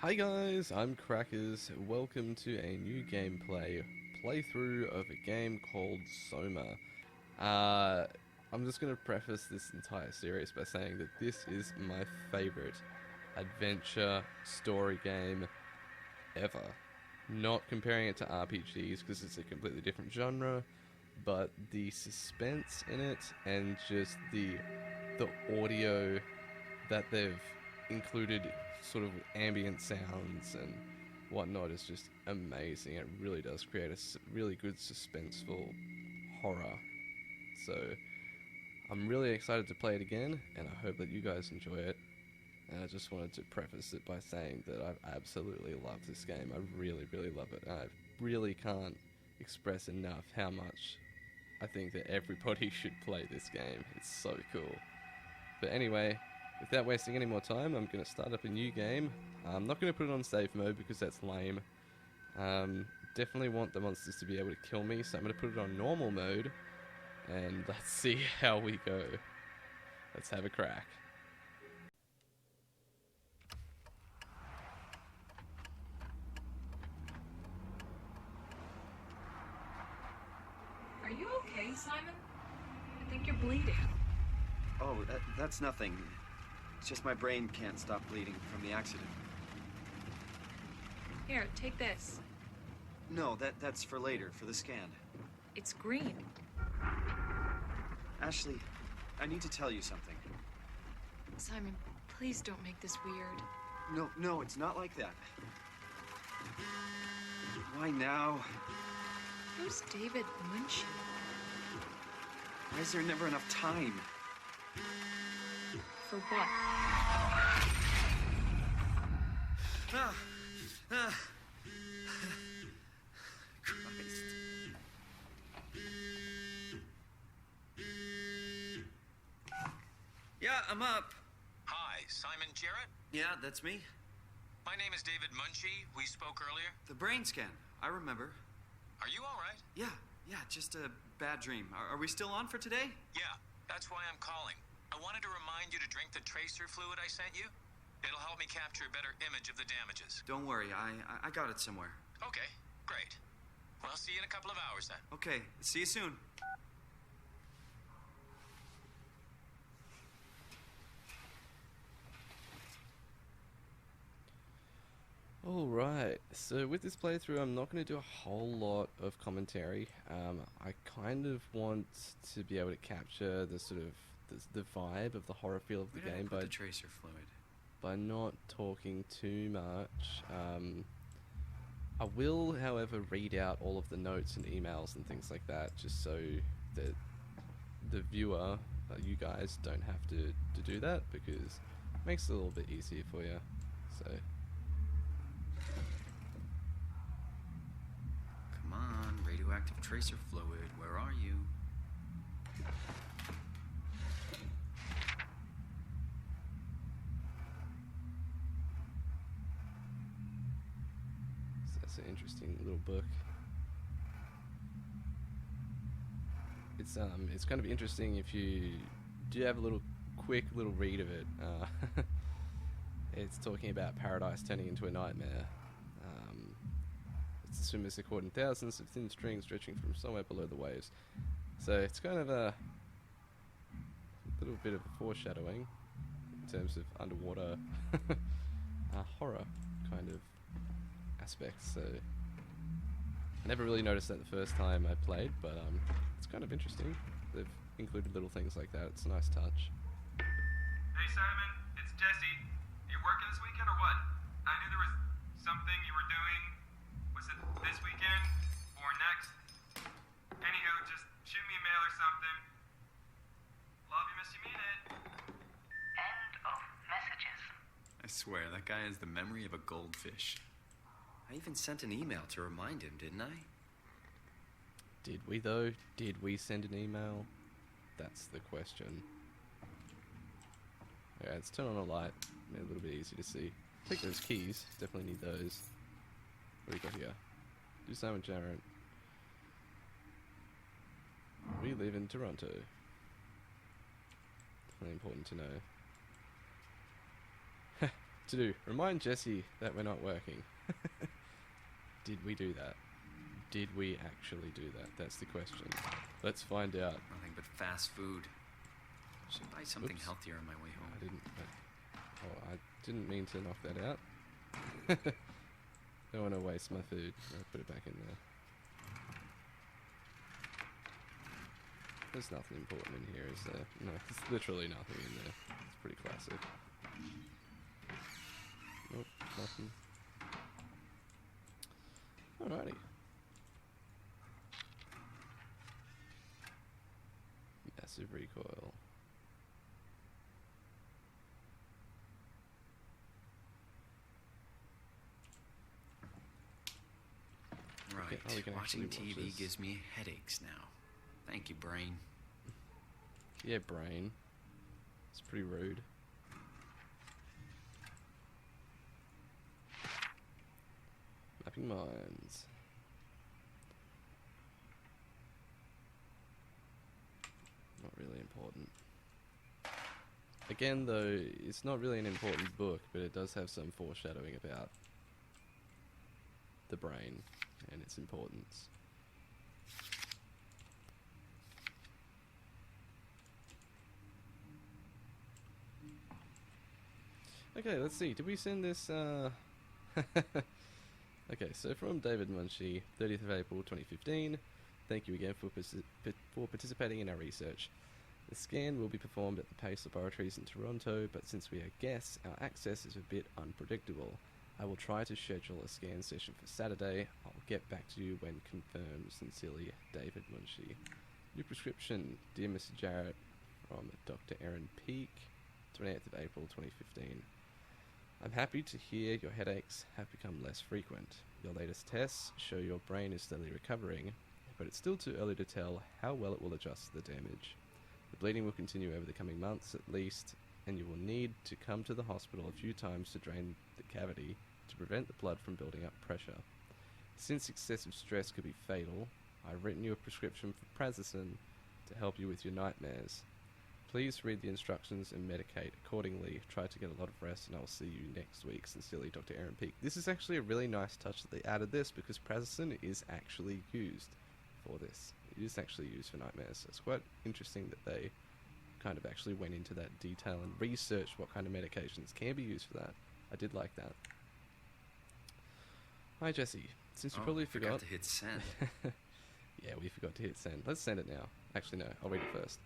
Hi guys, I'm Crackers. Welcome to a new gameplay playthrough of a game called SOMA. Uh, I'm just going to preface this entire series by saying that this is my favorite adventure story game ever. Not comparing it to RPGs because it's a completely different genre, but the suspense in it and just the audio that they've included, sort of ambient sounds and whatnot, is just amazing. It really does create a really good suspenseful horror. So I'm really excited to play it again, and I hope that you guys enjoy it. And I just wanted to preface it by saying that I absolutely love this game. I really, really love it. I really can't express enough how much I think that everybody should play this game. It's so cool. But anyway, without wasting any more time, I'm going to start up a new game. I'm not going to put it on safe mode because that's lame. Definitely want the monsters to be able to kill me, so I'm going to put it on normal mode. And let's see how we go. Let's have a crack. Are you okay, Simon? I think you're bleeding. Oh, that's nothing. It's just my brain can't stop bleeding from the accident. Here, take this. No, that's for later, for the scan. It's green. Ashley, I need to tell you something. Simon, please don't make this weird. No, it's not like that. Why now? Who's David Munchie? Why is there never enough time? For what? Christ. Yeah, I'm up. Hi, Simon Jarrett. Yeah, that's me. My name is David Munchie. We spoke earlier. The brain scan. I remember. Are you all right? Yeah, just a bad dream. Are we still on for today? Yeah, that's why I'm calling. I wanted to remind you to drink the tracer fluid I sent you. It'll help me capture a better image of the damages. Don't worry, I got it somewhere. Okay, great. Well, I'll see you in a couple of hours then. Okay, see you soon. Alright, so with this playthrough I'm not going to do a whole lot of commentary. I kind of want to be able to capture the sort of the vibe of the horror feel of the game the tracer fluid. by not talking too much. I will, however, read out all of the notes and emails and things like that, just so that the viewer, you guys, don't have to do that, because it makes it a little bit easier for you. So Come on, radioactive tracer fluid, where are you? that's an interesting little book. It's kind of interesting if you do have a quick little read of it. It's talking about paradise turning into a nightmare. It's swimmers are caught in thousands of thin strings stretching from somewhere below the waves. So it's kind of a little bit of a foreshadowing in terms of underwater horror kind of aspects. So I never really noticed that the first time I played, but it's kind of interesting. They've included little things like that. It's a nice touch. Hey Simon, it's Jesse. You working this weekend or what? I knew there was something you were doing. Was it this weekend or next? Anywho, just shoot me a mail or something. Love you, miss you, mean it. End of messages. I swear, that guy has the memory of a goldfish. I even sent an email to remind him, didn't I? Did we though? Did we send an email? That's the question. Alright, let's turn on a light. Make it a little bit easier to see. Take those keys. Definitely need those. What do we got here? Do Simon Jarrett. We live in Toronto. Definitely important to know. to do. Remind Jesse that we're not working. Did we do that? Did we actually do that? That's the question. Let's find out. Nothing but fast food. Should buy something Oops. healthier on my way home. I didn't mean to knock that out. Don't want to waste my food. I'll put it back in there. There's nothing important in here, is there? No, there's literally nothing in there. It's pretty classic. Nope, nothing. Alrighty. Massive recoil. Right. we can Watching actually watch TV this. gives me headaches now. Thank you, brain. Yeah, brain. It's pretty rude. Mapping mines. Not really important. Again, though, it's not really an important book, but it does have some foreshadowing about the brain and its importance. Okay, let's see. Did we send this? Okay, so from David Munshi, 30th of April 2015. Thank you again for participating in our research. The scan will be performed at the Pace Laboratories in Toronto, but since we are guests, our access is a bit unpredictable. I will try to schedule a scan session for Saturday. I'll get back to you when confirmed. Sincerely, David Munshi. New prescription, dear Mr. Jarrett, from Dr. Erin Peake, 28th of April 2015. I'm happy to hear your headaches have become less frequent. Your latest tests show your brain is steadily recovering, but it's still too early to tell how well it will adjust to the damage. The bleeding will continue over the coming months at least, and you will need to come to the hospital a few times to drain the cavity to prevent the blood from building up pressure. Since excessive stress could be fatal, I've written you a prescription for prazosin to help you with your nightmares. Please read the instructions and medicate accordingly. Try to get a lot of rest, and I will see you next week. Sincerely, Dr. Erin Peake. This is actually a really nice touch that they added this, because prazosin is actually used for this. It is actually used for nightmares. So it's quite interesting that they kind of actually went into that detail and researched what kind of medications can be used for that. I did like that. Hi, Jesse. Since you probably forgot to hit send. Yeah, we forgot to hit send. Let's send it now. Actually, no. I'll read it first.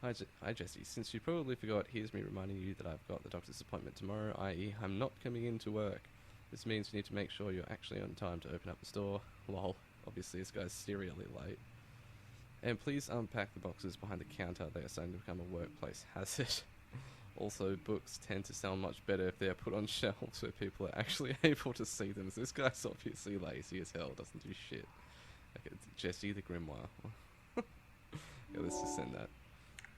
Hi, Jesse. Since you probably forgot, here's me reminding you that I've got the doctor's appointment tomorrow, i.e. I'm not coming in to work. This means you need to make sure you're actually on time to open up the store. Lol. Obviously, this guy's serially late. And please unpack the boxes behind the counter. They are starting to become a workplace hazard. Also, books tend to sound much better if they are put on shelves where people are actually able to see them. So this guy's obviously lazy as hell, doesn't do shit. Okay, Jesse the Grimoire. Yeah, let's just send that.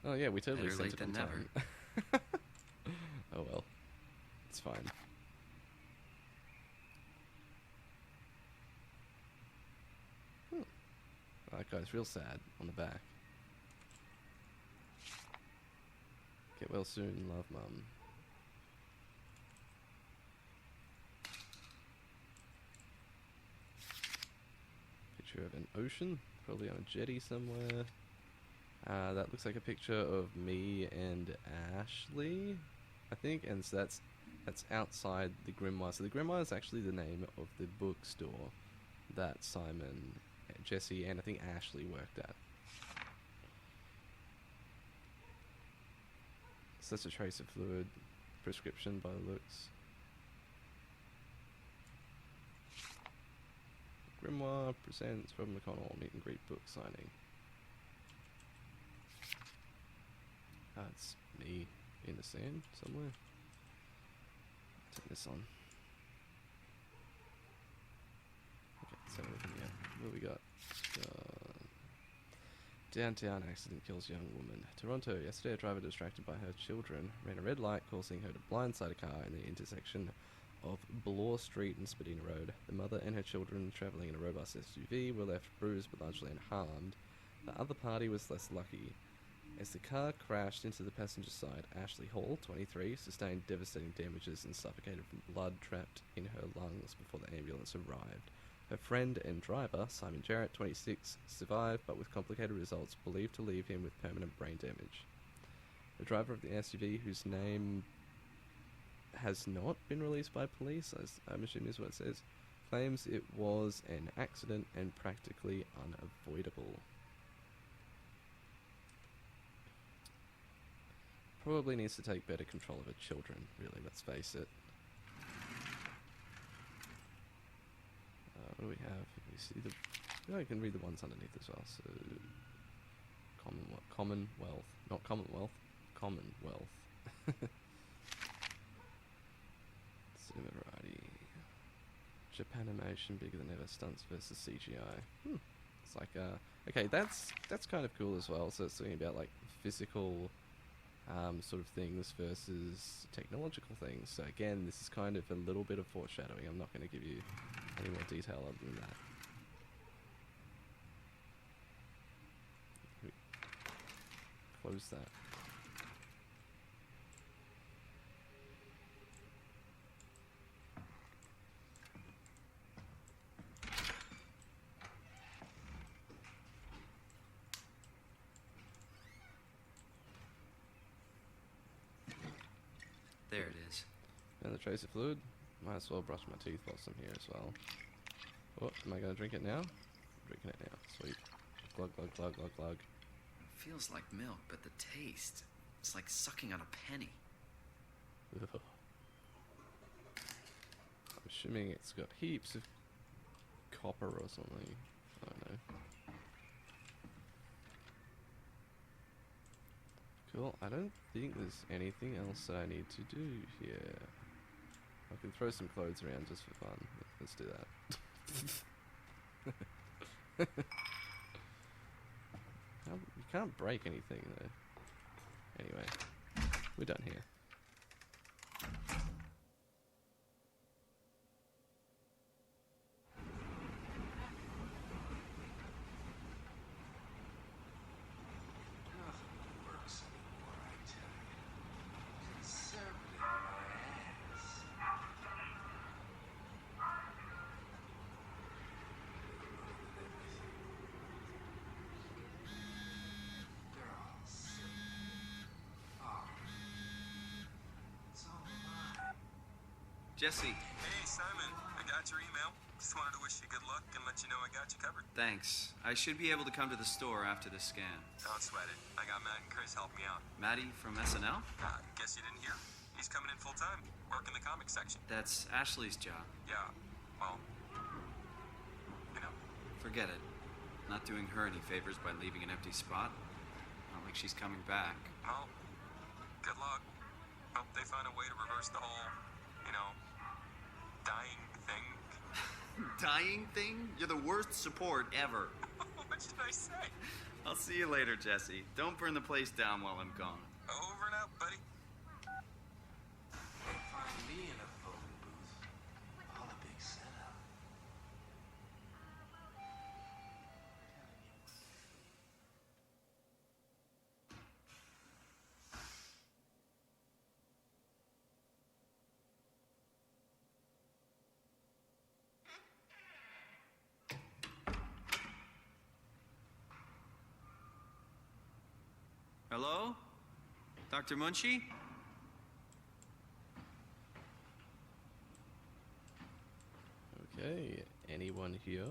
Oh yeah, we totally Better sent late it on than time. Oh well, it's fine. That guy's real sad on the back. Get well soon, love, Mum. Picture of an ocean, probably on a jetty somewhere. That looks like a picture of me and Ashley, I think, and so that's outside the Grimoire. So the Grimoire is actually the name of the bookstore that Simon, Jesse, and I think Ashley worked at. So that's a trace of fluid prescription by the looks. Grimoire presents Rob McConnell meet and greet book signing. It's me in the sand somewhere. Turn this on. Okay, so what we got? Downtown accident kills young woman. Toronto. Yesterday, a driver distracted by her children ran a red light, causing her to blindside a car in the intersection of Bloor Street and Spadina Road. The mother and her children, travelling in a robust SUV, were left bruised but largely unharmed. The other party was less lucky. As the car crashed into the passenger side, Ashley Hall, 23, sustained devastating damages and suffocated from blood trapped in her lungs before the ambulance arrived. Her friend and driver, Simon Jarrett, 26, survived, but with complicated results believed to leave him with permanent brain damage. The driver of the SUV, whose name has not been released by police, as I'm assuming is what it says, claims it was an accident and practically unavoidable. Probably needs to take better control of her children, really, let's face it. What do we have? We see the... Oh, you can read the ones underneath as well. So, Commonwealth. Not Commonwealth. Commonwealth. Cinema variety. Japanimation, bigger than ever, stunts versus CGI. It's like, okay, that's kind of cool as well. So it's talking about, like, physical... sort of things versus technological things. So again, this is kind of a little bit of foreshadowing. I'm not going to give you any more detail other than that. Close that. There it is. And the tracer fluid. Might as well brush my teeth whilst I'm here as well. Oh, am I going to drink it now? I'm drinking it now. Sweet. Glug, glug, glug, glug, glug. Feels like milk, but the taste, it's like sucking on a penny. Ugh. I'm assuming it's got heaps of copper or something. I don't know. Cool. I don't think there's anything else that I need to do here. I can throw some clothes around just for fun. Let's do that. You can't break anything though. Anyway, we're done here. Jesse. Hey, Simon. I got your email. Just wanted to wish you good luck and let you know I got you covered. Thanks. I should be able to come to the store after the scan. Don't sweat it. I got Matt and Chris helping me out. Maddie from SNL? Guess you didn't hear? He's coming in full time. Working the comics section. That's Ashley's job. Yeah. Well, you know. Forget it. Not doing her any favors by leaving an empty spot. Not like she's coming back. Well, good luck. Hope they find a way to reverse the whole, dying thing. Dying thing? You're the worst support ever. What should I say? I'll see you later, Jesse. Don't burn the place down while I'm gone. Over and out, buddy. Find me in a phone booth. All a big setup. Hello? Dr. Munchie? Okay, anyone here?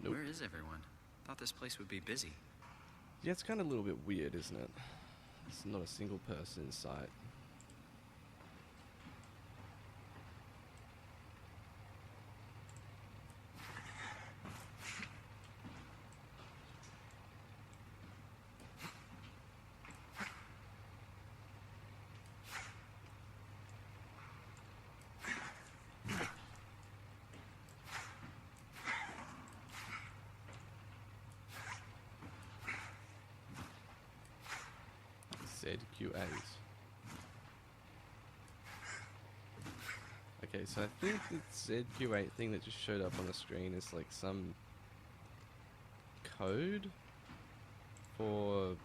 Nope. Where is everyone? Thought this place would be busy. Yeah, it's kind of a little bit weird, isn't it? There's not a single person in sight. ZQ8. Okay, so I think the ZQ8 thing that just showed up on the screen is like some code for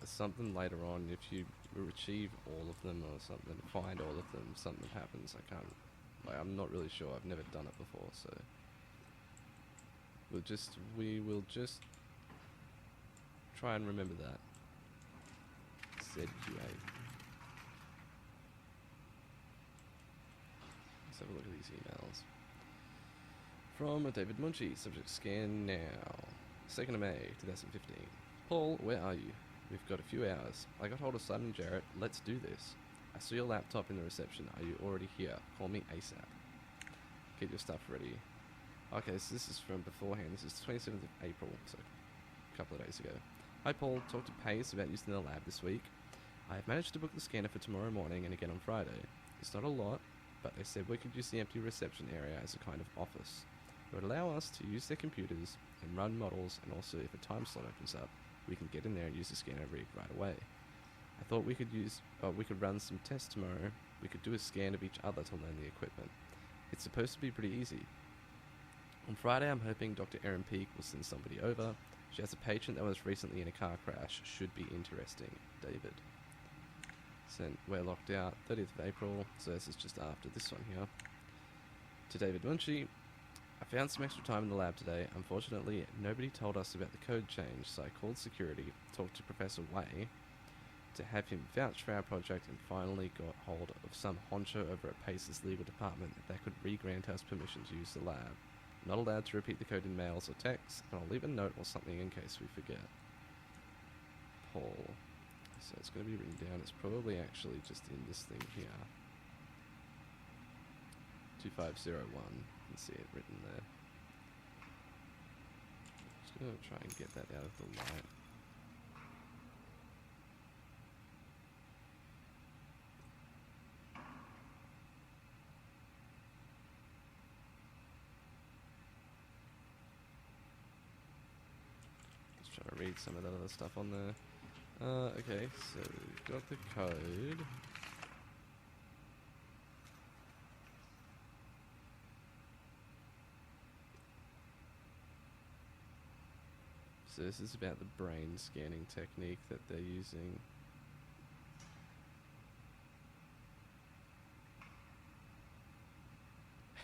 something later on. If you achieve all of them or something, find all of them, something happens. I'm not really sure. I've never done it before, so we will just try and remember that. ZQA. Let's have a look at these emails. From David Munchie, subject scan now. 2nd of May, 2015. Paul, where are you? We've got a few hours. I got hold of Simon and Jarrett. Let's do this. I saw your laptop in the reception. Are you already here? Call me ASAP. Get your stuff ready. Okay, so this is from beforehand. This is 27th of April, so a couple of days ago. Hi Paul, talked to Pace about using the lab this week. I have managed to book the scanner for tomorrow morning and again on Friday. It's not a lot, but they said we could use the empty reception area as a kind of office. It would allow us to use their computers and run models, and also if a time slot opens up, we can get in there and use the scanner rig right away. I thought we could run some tests tomorrow. We could do a scan of each other to learn the equipment. It's supposed to be pretty easy. On Friday, I'm hoping Dr. Erin Peake will send somebody over. She has a patient that was recently in a car crash. Should be interesting. David. Sent, we're locked out. 30th of April, so this is just after this one here. To David Munchie. I found some extra time in the lab today. Unfortunately, nobody told us about the code change, so I called security, talked to Professor Way to have him vouch for our project, and finally got hold of some honcho over at Pace's legal department that could re-grant us permission to use the lab. Not allowed to repeat the code in mails or texts, and I'll leave a note or something in case we forget. Paul. So it's going to be written down. It's probably actually just in this thing here. 2501. You can see it written there. Just going to try and get that out of the light. Trying to read some of that other stuff on there. Okay, so we've got the code. So this is about the brain scanning technique that they're using.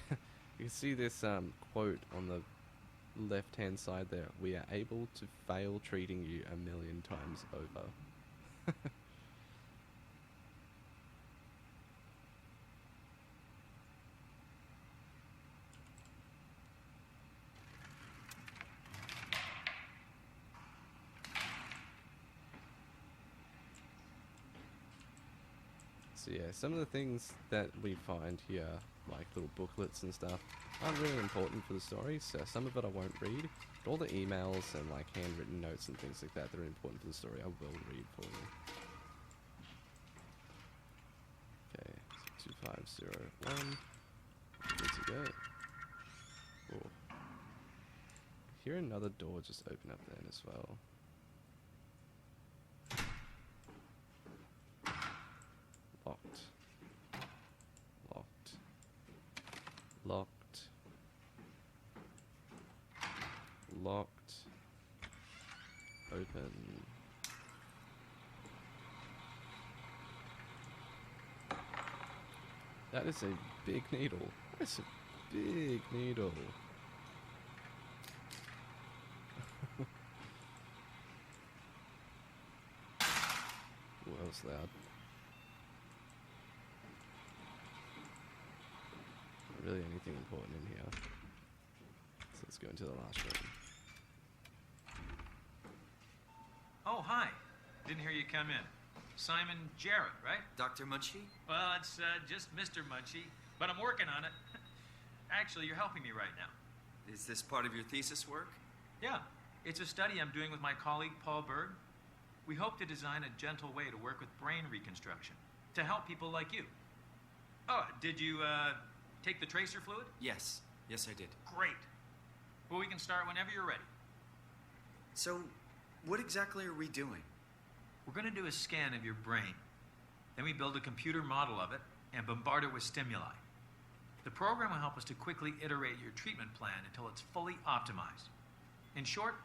You can see this quote on the left hand side there. We are able to fail treating you 1,000,000 times over. So yeah, some of the things that we find here, like little booklets and stuff, aren't really important for the story, so some of it I won't read, but all the emails and like handwritten notes and things like that that are important for the story I will read for you. Okay, so 2501, good to go. Oh. Hear another door just open up then as well. Locked. Locked. Locked. Locked. Open. That is a big needle. That's a big needle. Ooh, that was loud. Not really anything important in here. So let's go into the last room. Oh, hi. Didn't hear you come in. Simon Jarrett, right? Dr. Munchie? Well, it's just Mr. Munchie, but I'm working on it. Actually, you're helping me right now. Is this part of your thesis work? Yeah, it's a study I'm doing with my colleague Paul Berg. We hope to design a gentle way to work with brain reconstruction to help people like you. Oh, did you take the tracer fluid? Yes. Yes, I did. Great. Well, we can start whenever you're ready. So, what exactly are we doing? We're going to do a scan of your brain. Then we build a computer model of it and bombard it with stimuli. The program will help us to quickly iterate your treatment plan until it's fully optimized. In short,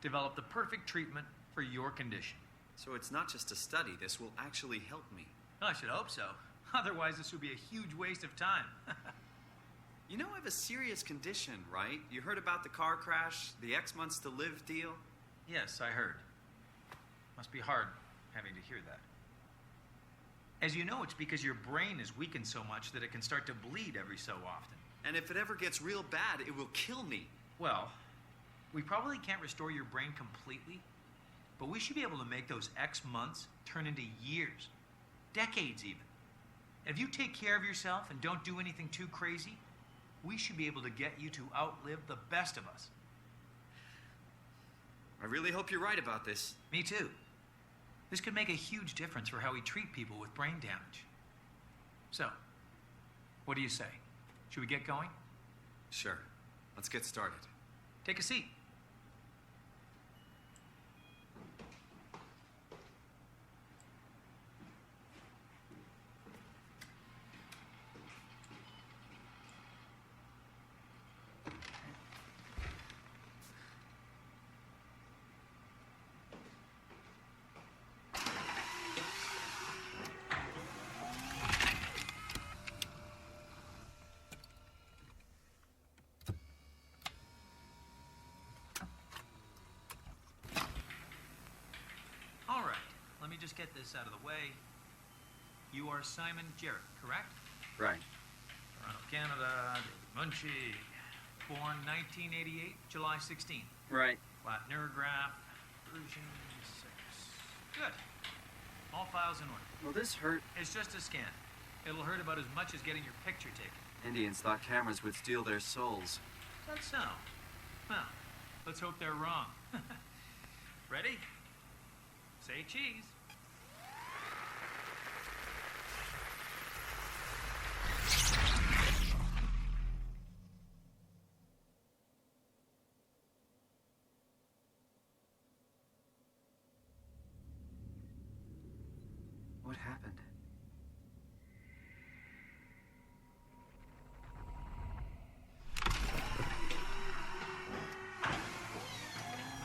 develop the perfect treatment for your condition. So it's not just a study. This will actually help me. I should hope so. Otherwise, this would be a huge waste of time. You know I have a serious condition, right? You heard about the car crash, the X months to live deal? Yes, I heard. Must be hard having to hear that. As you know, it's because your brain is weakened so much that it can start to bleed every so often. And if it ever gets real bad, it will kill me. Well, we probably can't restore your brain completely, but we should be able to make those X months turn into years, decades even. And if you take care of yourself and don't do anything too crazy, we should be able to get you to outlive the best of us. I really hope you're right about this. Me too. This could make a huge difference for how we treat people with brain damage. So, what do you say? Should we get going? Sure. Let's get started. Take a seat. All right, let me just get this out of the way. You are Simon Jarrett, correct? Right. Toronto, Canada, David Munchie. Born 1988, July 16th. Right. Flat neurograph, version 6. Good. All files in order. Well, this hurt. It's just a scan. It'll hurt about as much as getting your picture taken. Indians thought cameras would steal their souls. That's so. Well, let's hope they're wrong. Ready? Say cheese. What happened?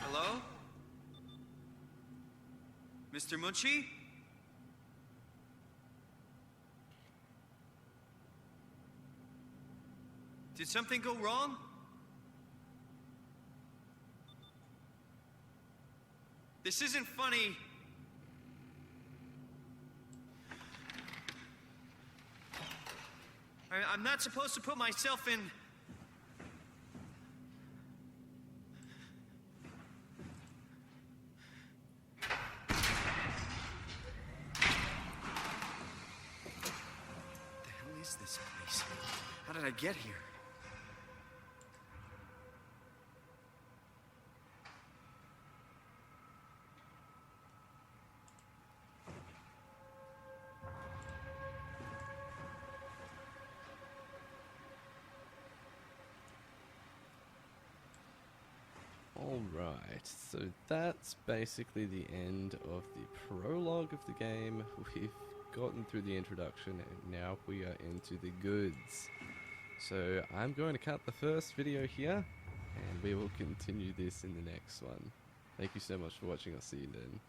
Hello? Mr. Munchie? Did something go wrong? This isn't funny. I'm not supposed to put myself in... What the hell is this place? How did I get here? Alright, so that's basically the end of the prologue of the game. We've gotten through the introduction and now we are into the goods. So I'm going to cut the first video here and we will continue this in the next one. Thank you so much for watching, I'll see you then.